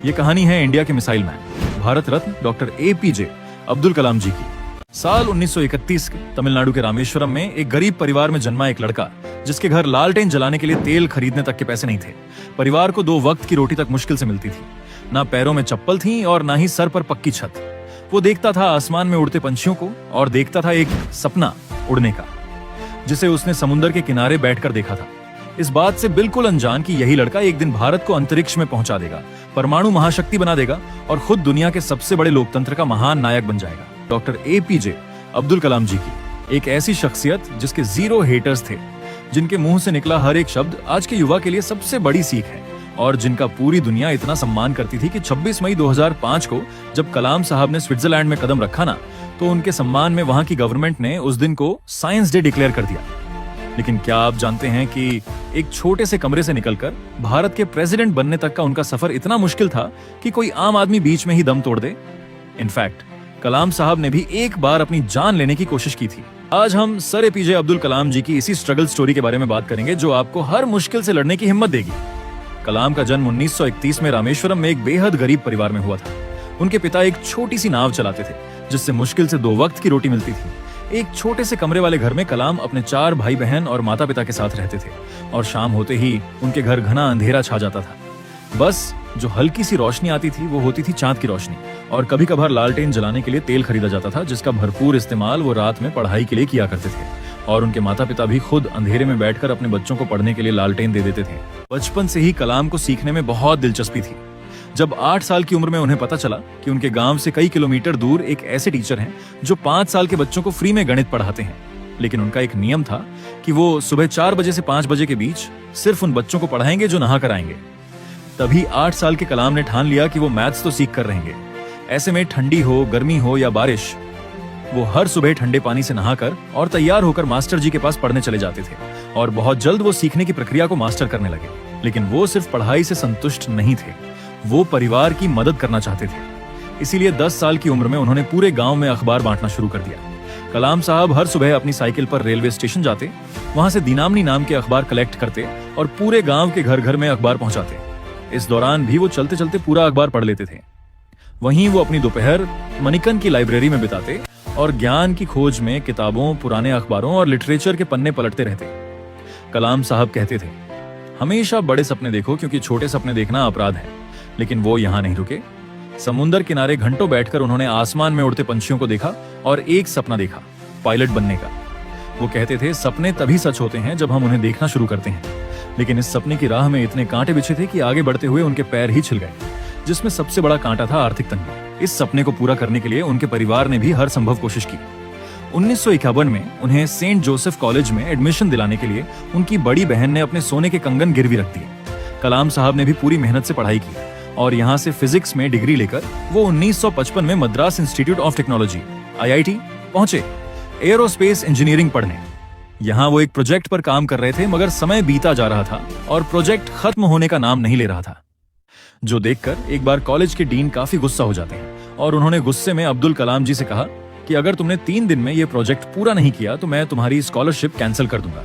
ये कहानी है इंडिया के missile man, Bharat Ratna doctor APJ Abdul Kalam जी की। साल 1931 के तमिलनाडु के रामेश्वरम में एक गरीब परिवार में जन्मा एक लड़का, जिसके घर लालटेन जलाने के लिए तेल खरीदने तक के पैसे नहीं थे। परिवार को 2 वक्त की रोटी तक मुश्किल से मिलती थी। ना पैरों में चप्पल थी और ना ही सर पर पक्की छत। वो देखता था आसमान में उड़ते पंछियों को और देखता था एक सपना उड़ने का, जिसे उसने समुद्र के किनारे बैठकर देखा था। इस बात से बिल्कुल अनजान कि यही लड़का एक दिन भारत को अंतरिक्ष में पहुंचा देगा, परमाणु महाशक्ति बना देगा और खुद दुनिया के सबसे बड़े लोकतंत्र का महान नायक बन जाएगा। डॉक्टर APJ अब्दुल कलाम जी की एक ऐसी शख्सियत जिसके 0 हेटर्स थे, जिनके मुंह से निकला हर एक शब्द आज के युवा के लिए सबसे बड़ी सीख है और जिनका पूरी दुनिया इतना सम्मान करती थी कि 26 मई 2005 को जब कलाम साहब ने स्विट्जरलैंड में कदम रखा ना, तो उनके सम्मान में वहां की गवर्नमेंट ने उस दिन को साइंस डे डिक्लेयर कर दिया। लेकिन क्या आप जानते हैं कि एक छोटे से कमरे से निकलकर भारत के प्रेसिडेंट बनने तक का उनका सफर इतना मुश्किल था कि कोई आम आदमी बीच में ही दम तोड़ दे। इनफैक्ट कलाम साहब ने भी एक बार अपनी जान लेने की कोशिश की थी। आज हम सर APJ अब्दुल कलाम जी की इसी स्ट्रगल स्टोरी के बारे में बात करेंगे, जो आपको हर मुश्किल से लड़ने की हिम्मत देगी। कलाम का जन्म 1931 में रामेश्वरम में एक बेहद गरीब परिवार में हुआ था। उनके पिता एक छोटी सी नाव चलाते थे, जिससे मुश्किल से 2 वक्त की रोटी मिलती थी। एक छोटे से कमरे वाले घर में कलाम अपने 4 भाई बहन और माता पिता के साथ रहते थे और शाम होते ही उनके घर घना अंधेरा छा जाता था। बस जो हल्की सी रोशनी आती थी वो होती थी चांद की रोशनी, और कभी कभार लालटेन जलाने के लिए तेल खरीदा जाता था, जिसका भरपूर इस्तेमाल वो रात में पढ़ाई के लिए किया करते थे। और उनके माता पिता भी खुद अंधेरे में बैठकर अपने बच्चों को पढ़ने के लिए लालटेन दे देते थे। बचपन से ही कलाम को सीखने में बहुत दिलचस्पी थी। जब 8 साल की उम्र में उन्हें पता चला कि उनके गांव से कई किलोमीटर दूर एक ऐसे टीचर हैं जो 5 साल के बच्चों को फ्री में गणित पढ़ाते हैं, लेकिन उनका एक नियम था कि वो सुबह 4 बजे से 5 बजे के बीच सिर्फ उन बच्चों को पढ़ाएंगे जो नहा कर आएंगे। तभी 8 साल के कलाम ने ठान लिया कि वो मैथ्स तो सीख कर रहेंगे। ऐसे में ठंडी हो, गर्मी हो या बारिश, वो हर सुबह ठंडे पानी से नहाकर और तैयार होकर मास्टर जी के पास पढ़ने चले जाते थे और बहुत जल्द वो सीखने की प्रक्रिया को मास्टर करने लगे। लेकिन वो सिर्फ पढ़ाई से संतुष्ट नहीं थे, वो परिवार की मदद करना चाहते थे। इसीलिए 10 साल की उम्र में उन्होंने पूरे गांव में अखबार बांटना शुरू कर दिया। कलाम साहब हर सुबह अपनी साइकिल पर रेलवे स्टेशन जाते, वहां से दीनामनी नाम के अखबार कलेक्ट करते और पूरे गांव के घर घर में अखबार पहुंचाते। इस दौरान भी वो चलते चलते पूरा अखबार पढ़ लेते थे। वहीं वो अपनी दोपहर मणिकन की लाइब्रेरी में बिताते और ज्ञान की खोज में किताबों, पुराने अखबारों और लिटरेचर के पन्ने पलटते रहते। कलाम साहब कहते थे, हमेशा बड़े सपने देखो क्योंकि छोटे सपने देखना अपराध है। लेकिन वो यहाँ नहीं रुके। समुद्र किनारे घंटों बैठकर उन्होंने आसमान में उड़ते पंछियों को देखा और एक सपना देखा, पायलट बनने का। वो कहते थे, सपने तभी सच होते हैं जब हम उन्हें देखना शुरू करते हैं। लेकिन इस सपने की राह में इतने कांटे बिछे थे कि आगे बढ़ते हुए उनके पैर ही छिल गए, जिसमें सबसे बड़ा कांटा था आर्थिक तंगी। इस सपने को पूरा करने के लिए उनके परिवार ने भी हर संभव कोशिश की। 1951 में उन्हें सेंट जोसेफ कॉलेज में एडमिशन दिलाने के लिए उनकी बड़ी बहन ने अपने सोने के कंगन गिरवी रख दिए। कलाम साहब ने भी पूरी मेहनत से पढ़ाई की और यहाँ से फिजिक्स में डिग्री लेकर वो 1955 में Madras institute of technology IIT पहुंचे एयरोस्पेस इंजीनियरिंग पढ़ने। यहाँ वो एक प्रोजेक्ट पर काम कर रहे थे, मगर समय बीता जा रहा था और प्रोजेक्ट खत्म होने का नाम नहीं ले रहा था, जो देखकर एक बार कॉलेज के डीन काफी गुस्सा हो जाते हैं और उन्होंने गुस्से में अब्दुल कलाम जी से कहा कि अगर तुमने 3 दिन में ये प्रोजेक्ट पूरा नहीं किया तो मैं तुम्हारी स्कॉलरशिप कैंसिल कर दूंगा।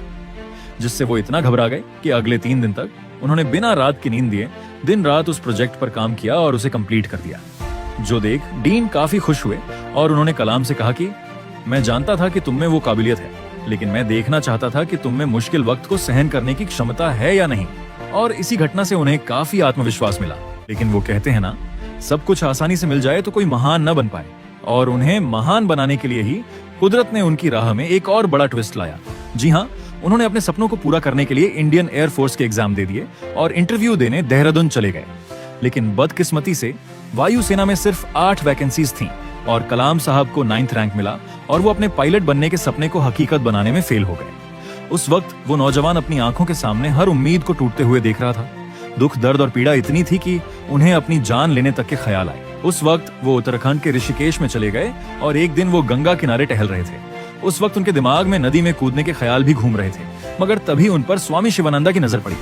जिससे वो इतना घबरा गए कि अगले 3 दिन तक उन्होंने बिना रात की नींद दिए दिन रात उस प्रोजेक्ट पर काम किया और उसे कंप्लीट कर दिया। जो देख डीन काफी खुश हुए और उन्होंने कलाम से कहा कि मैं जानता था कि तुम में वो काबिलियत है, लेकिन मैं देखना चाहता था कि तुम में मुश्किल वक्त को सहन करने की क्षमता है या नहीं। और इसी घटना से उन्हें काफी आत्मविश्वास मिला। लेकिन वो कहते हैं ना, सब कुछ आसानी से मिल जाए तो कोई महान न बन पाए, और उन्हें महान बनाने के लिए ही कुदरत ने उनकी राह में एक और बड़ा ट्विस्ट लाया। जी हाँ, उन्होंने अपने सपनों को पूरा करने के लिए इंडियन एयरफोर्स के एग्जाम दे दिए और इंटरव्यू देने देहरादून चले गए। लेकिन बदकिस्मती से वायुसेना में सिर्फ 8 वैकेंसीज थीं और कलाम साहब को 9th रैंक मिला और वो अपने पायलट बनने के सपने को हकीकत बनाने में फेल हो गए। उस वक्त वो नौजवान अपनी आंखों के सामने हर उम्मीद को टूटते हुए देख रहा था। दुख, दर्द और पीड़ा इतनी थी कि उन्हें अपनी जान लेने तक के ख्याल आए। उस वक्त वो उत्तराखंड के ऋषिकेश में चले गए और एक दिन वो गंगा किनारे टहल रहे थे। उस वक्त उनके दिमाग में नदी में कूदने के ख्याल भी घूम रहे थे, मगर तभी उन पर स्वामी शिवानंदा की नजर पड़ी।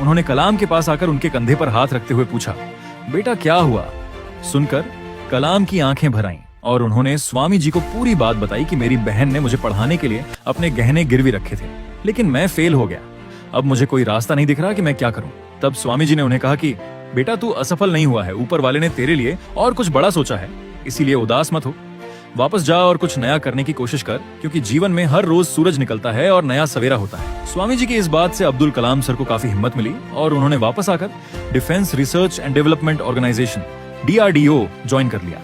उन्होंने कलाम के पास आकर उनके कंधे पर हाथ रखते हुए पूछा, बेटा क्या हुआ? सुनकर कलाम की आंखें भर आईं और उन्होंने स्वामी जी को पूरी बात बताई कि मेरी बहन ने मुझे पढ़ाने के लिए अपने गहने गिरवी रखे थे, लेकिन मैं फेल हो गया। अब मुझे कोई रास्ता नहीं दिख रहा कि मैं क्या करूं। तब स्वामी जी ने उन्हें कहा कि बेटा तू असफल नहीं हुआ है, ऊपर वाले ने तेरे लिए और कुछ बड़ा सोचा है, इसीलिए उदास मत हो। वापस जा और कुछ नया करने की कोशिश कर, क्योंकि जीवन में हर रोज सूरज निकलता है और नया सवेरा होता है। स्वामी जी की इस बात से अब्दुल कलाम सर को काफी हिम्मत मिली और उन्होंने वापस आकर defence research and development organisation DRDO join कर लिया।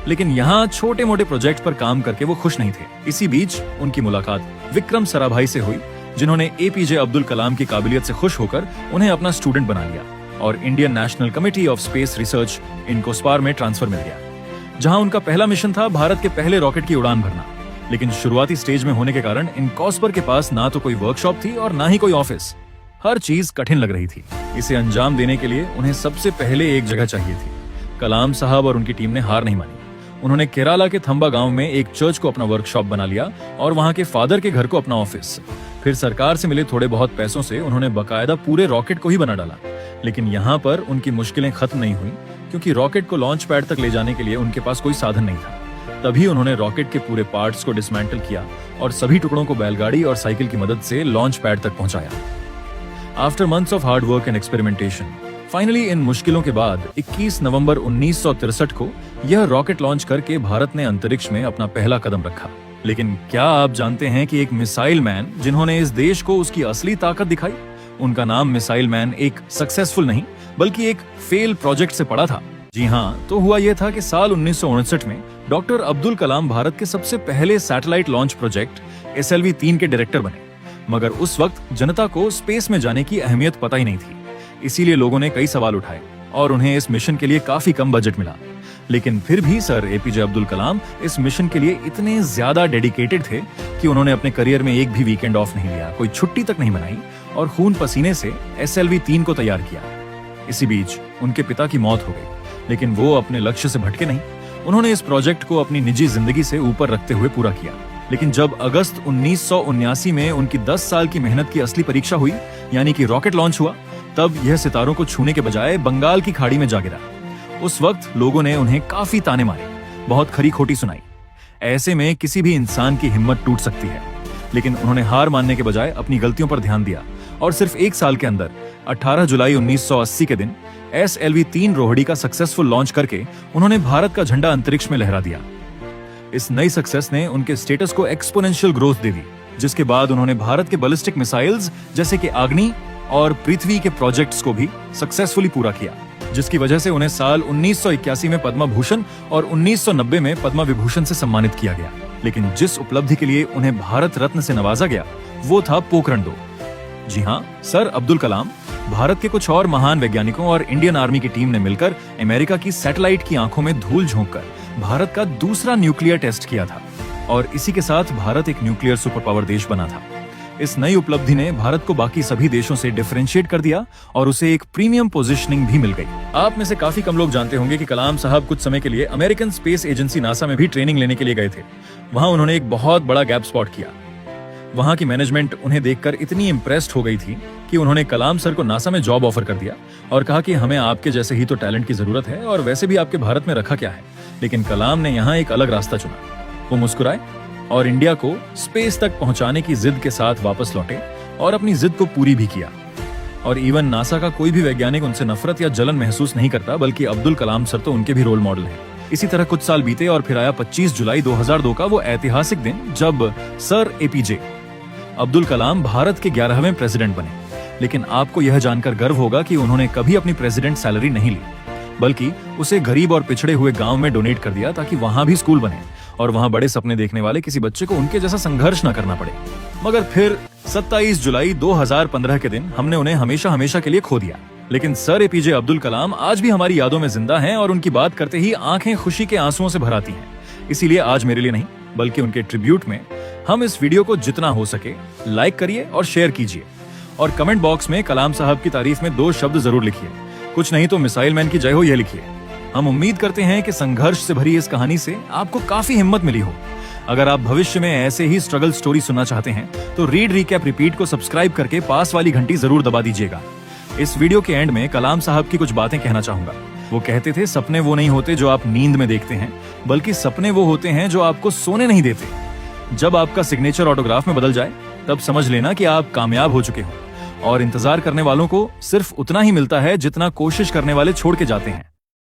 लेकिन यहाँ छोटे मोटे प्रोजेक्ट पर काम करके वो खुश नहीं थे। इसी बीच उनकी मुलाकात विक्रम साराभाई से हुई, जिन्होंने APJ अब्दुल कलाम की काबिलियत से खुश होकर उन्हें अपना स्टूडेंट बना लिया और Indian National Committee of Space Research INCOSPAR में ट्रांसफर मिल गया, जहां उनका पहला मिशन था भारत के पहले रॉकेट की उड़ान भरना। लेकिन शुरुआती स्टेज में होने के कारण इनकोस्पर के पास ना तो कोई वर्कशॉप थी और ना ही कोई ऑफिस। हर चीज कठिन लग रही थी। इसे अंजाम देने के लिए उन्हें सबसे पहले एक जगह चाहिए थी। कलाम साहब और उनकी टीम ने हार नहीं मानी। उन्होंने केरला के थंबा गांव में एक चर्च को अपना वर्कशॉप बना लिया और वहां के फादर के घर को अपना ऑफिस। फिर सरकार से मिले थोड़े बहुत पैसों से उन्होंने बकायदा पूरे रॉकेट को ही बना डाला। लेकिन यहाँ पर उनकी मुश्किलें खत्म नहीं हुई, क्योंकि रॉकेट को लॉन्च पैड तक ले जाने के लिए उनके पास कोई साधन नहीं था। तभी उन्होंने रॉकेट के पूरे पार्ट्स को डिसमेंटल किया और सभी टुकड़ों को बैलगाड़ी और साइकिल की मदद से लॉन्च पैड तक पहुंचाया। After months of hard work and experimentation, finally in मुश्किलों के बाद 21 नवंबर 1963 को यह रॉकेट लॉन्च करके भारत ने अंतरिक्ष में अपना पहला कदम रखा। लेकिन क्या आप जानते हैं कि एक मिसाइल मैन जिन्होंने इस देश को उसकी असली ताकत दिखाई, उनका नाम मिसाइल मैन एक सक्सेसफुल नहीं बल्कि एक फेल प्रोजेक्ट से पड़ा था। जी हाँ, तो हुआ यह था कि साल 1959 में डॉक्टर अब्दुल कलाम भारत के सबसे पहले सैटेलाइट लॉन्च प्रोजेक्ट SLV-3 के डायरेक्टर बने। मगर उस वक्त जनता को स्पेस में जाने की अहमियत पता ही नहीं थी, इसीलिए लोगों ने कई सवाल उठाए और उन्हें इस मिशन के लिए काफी कम बजट मिला। लेकिन फिर भी सर APJ अब्दुल कलाम इस मिशन के लिए इतने ज्यादा डेडिकेटेड थे कि उन्होंने अपने करियर में एक भी वीकेंड ऑफ नहीं लिया, कोई छुट्टी तक नहीं बनाई और खून पसीने से SLV-3 को तैयार किया। इसी बीच उनके पिता की मौत हो गई, लेकिन वो अपने लक्ष्य से भटके नहीं। उन्होंने इस प्रोजेक्ट को अपनी निजी जिंदगी से ऊपर रखते हुए पूरा किया। लेकिन जब अगस्त 1979 में उनकी 10 साल की मेहनत की असली परीक्षा हुई, यानी कि रॉकेट लॉन्च हुआ, तब यह सितारों को छूने के बजाय बंगाल की खाड़ी में जा गिरा। उस वक्त लोगों ने उन्हें काफी ताने मारे, बहुत खरी खोटी सुनाई। ऐसे में किसी भी इंसान की हिम्मत टूट सकती है, लेकिन उन्होंने हार मानने के बजाय अपनी गलतियों पर ध्यान दिया और सिर्फ एक साल के अंदर 18 जुलाई 1980 के दिन SLV-3 रोहिणी का सक्सेसफुल लॉन्च करके उन्होंने भारत का झंडा अंतरिक्ष में लहरा दिया। इस नई सक्सेस ने उनके स्टेटस को एक्सपोनेंशियल ग्रोथ दे दी, जिसके बाद उन्होंने भारत के बैलिस्टिक मिसाइल्स जैसे कि अग्नि और पृथ्वी के प्रोजेक्ट्स को भी सक्सेसफुली पूरा किया, जिसकी वजह से उन्हें साल 1981 में पद्म भूषण और 1990 में पद्म विभूषण से सम्मानित किया गया। लेकिन जिस उपलब्धि के लिए उन्हें भारत रत्न से नवाजा गया वो था पोखरण 2। जी हाँ, सर अब्दुल कलाम, भारत के कुछ और महान वैज्ञानिकों और इंडियन आर्मी की टीम ने मिलकर अमेरिका की सैटेलाइट की आंखों में धूल झोंककर भारत का दूसरा न्यूक्लियर टेस्ट किया था और इसी के साथ भारत एक न्यूक्लियर सुपर पावर देश बना था। इस नई उपलब्धि ने भारत को बाकी सभी देशों से डिफरेंशिएट कर दिया और उसे एक प्रीमियम पोजीशनिंग भी मिल गई। आप में से काफी कम लोग जानते होंगे कि कलाम साहब कुछ समय के लिए अमेरिकन स्पेस एजेंसी नासा में भी ट्रेनिंग लेने के लिए गए थे। वहां उन्होंने एक बहुत बड़ा गैप स्पॉट किया। वहां की मैनेजमेंट उन्हें देखकर इतनी इम्प्रेस्ड हो गई थी कि उन्होंने कलाम सर को नासा में जॉब ऑफर कर दिया और कहा कि हमें आपके जैसे ही तो टैलेंट की जरूरत है और वैसे भी आपके भारत में रखा क्या है। लेकिन कलाम ने यहाँ एक अलग रास्ता चुना। वो मुस्कुराए और इंडिया को स्पेस तक पहुंचाने की जिद के साथ वापस लौटे और अपनी जिद को पूरी भी किया। और इवन नासा का कोई भी वैज्ञानिक उनसे नफरत या जलन महसूस नहीं करता, बल्कि अब्दुल कलाम सर तो उनके भी रोल मॉडल हैं। इसी तरह कुछ साल बीते और फिर आया 25 जुलाई 2002 का वो ऐतिहासिक दिन जब सर APJ अब्दुल कलाम भारत के 11वें प्रेसिडेंट बने। लेकिन आपको यह जानकर गर्व होगा कि उन्होंने कभी अपनी प्रेसिडेंट सैलरी नहीं ली, बल्कि उसे गरीब और पिछड़े हुए गांव में डोनेट कर दिया ताकि वहां भी स्कूल बने और वहां बड़े सपने देखने वाले किसी बच्चे को उनके जैसा संघर्ष न करना पड़े। मगर फिर 27 जुलाई 2015 के दिन हमने उन्हें हमेशा हमेशा के लिए खो दिया। लेकिन सर APJ अब्दुल कलाम आज भी हमारी यादों में जिंदा हैं और उनकी बात करते ही आंखें खुशी के आंसुओं से भर आती हैं। इसीलिए आज मेरे लिए नहीं बल्कि उनके ट्रिब्यूट में हम इस वीडियो को जितना हो सके लाइक करिए और शेयर कीजिए और कमेंट बॉक्स में कलाम साहब की तारीफ में 2 शब्द जरूर लिखिए। कुछ नहीं तो मिसाइल मैन की जय हो यह लिखिए। हम उम्मीद करते हैं कि संघर्ष से भरी इस कहानी से आपको काफी हिम्मत मिली हो। अगर आप भविष्य में ऐसे ही स्ट्रगल स्टोरी सुनना चाहते हैं तो रीड रिकैप रिपीट को सब्सक्राइब करके पास वाली घंटी जरूर दबा दीजिएगा। इस वीडियो के एंड में कलाम साहब की कुछ बातें कहना चाहूंगा। वो कहते थे, सपने वो नहीं होते जो आप नींद में देखते हैं, बल्कि सपने वो होते हैं जो आपको सोने नहीं देते। जब आपका सिग्नेचर ऑटोग्राफ में बदल जाए तब समझ लेना कि आप कामयाब हो चुके हो और इंतजार करने वालों को सिर्फ उतना ही मिलता है जितना कोशिश करने वाले छोड़ के जाते हैं।